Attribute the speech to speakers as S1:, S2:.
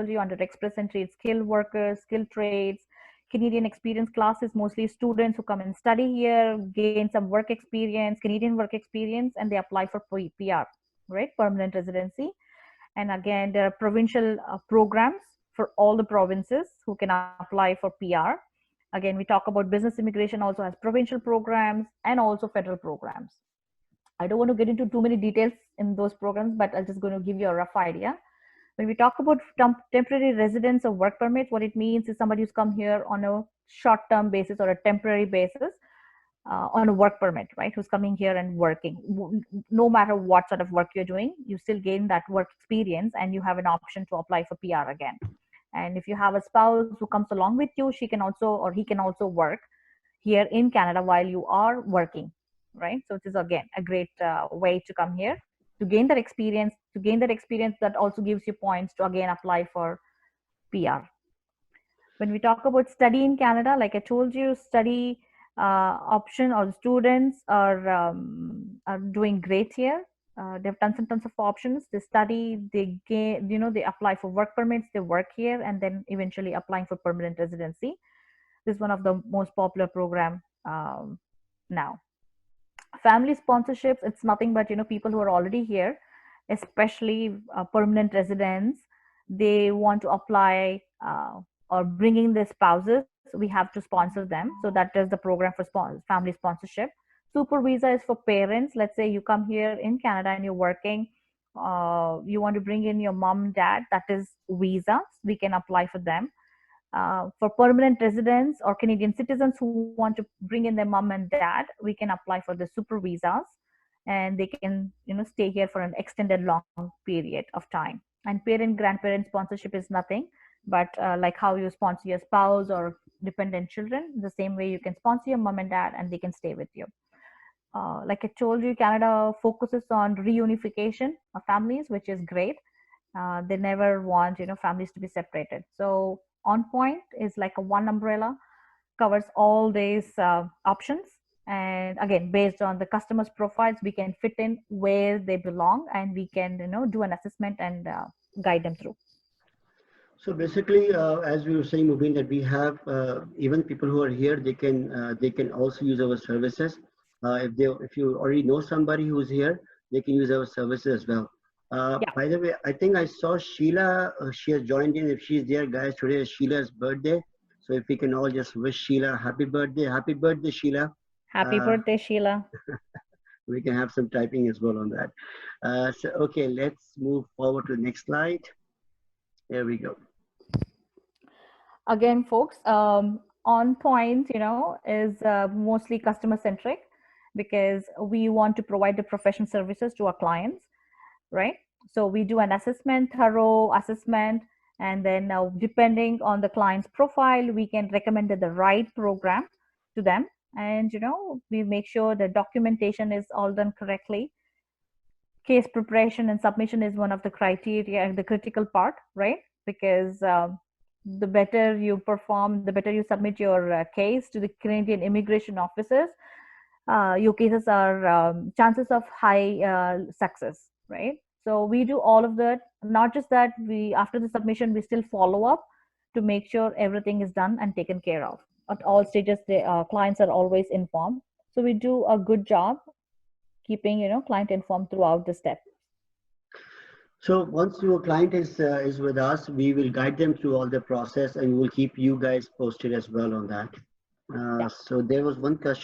S1: told you, under express entry, it's skilled workers, skilled trades. Canadian experience class is mostly students who come and study here, gain some work experience, Canadian work experience, and they apply for PR, right? Permanent residency. And again, there are provincial programs for all the provinces who can apply for PR. Again, we talk about business immigration also has provincial programs and also federal programs. I don't want to get into too many details in those programs, but I'm just going to give you a rough idea. When we talk about temporary residence or work permits, what it means is somebody who's come here on a short-term basis or a temporary basis on a work permit, right? Who's coming here and working. No matter what sort of work you're doing, you still gain that work experience and you have an option to apply for PR again. And if you have a spouse who comes along with you, she can also, or he can also work here in Canada while you are working, right? So it is again a great way to come here to gain that experience. That also gives you points to again apply for PR. When we talk about study in Canada, like I told you, study option or students are doing great here. They've tons and tons of options. They study, they gain, they apply for work permits, they work here, and then eventually applying for permanent residency. This is one of the most popular program now. Family sponsorships, it's nothing but people who are already here, especially permanent residents. They want to apply or bring in their spouses. We have to sponsor them. So that is the program for family sponsorship. Super visa is for parents. Let's say you come here in Canada and you're working. You want to bring in your mom, dad. That is visas. We can apply for them. For permanent residents or Canadian citizens who want to bring in their mom and dad, we can apply for the super visas, and they can stay here for an extended long period of time. And parent grandparent sponsorship is nothing but like how you sponsor your spouse or dependent children, the same way you can sponsor your mom and dad and they can stay with you. Like I told you, Canada focuses on reunification of families, which is great. They never want families to be separated. So On Point is like a one umbrella, covers all these options, and again, based on the customers' profiles, we can fit in where they belong, and we can do an assessment and guide them through.
S2: So basically, as we were saying, Mubin, that we have even people who are here, they can also use our services. If you already know somebody who's here, they can use our services as well. Yeah. By the way, I think I saw Sheila. She has joined in. If she's there, guys, today is Sheila's birthday. So if we can all just wish Sheila happy birthday. Happy birthday, Sheila.
S1: Happy birthday, Sheila.
S2: We can have some typing as well on that. So, okay, let's move forward to the next slide. There we go.
S1: Again, folks, On Point, is mostly customer centric because we want to provide the professional services to our clients, right? So we do an thorough assessment, and then depending on the client's profile, we can recommend the right program to them. And, we make sure the documentation is all done correctly. Case preparation and submission is one of the criteria and the critical part, right? Because the better you perform, the better you submit your case to the Canadian immigration officers, your cases are chances of high success, right? So we do all of that. Not just that, after the submission, we still follow up to make sure everything is done and taken care of. At all stages, the clients are always informed. So we do a good job keeping client informed throughout the step.
S2: So once your client is with us, we will guide them through all the process, and we will keep you guys posted as well on that. So there was one question.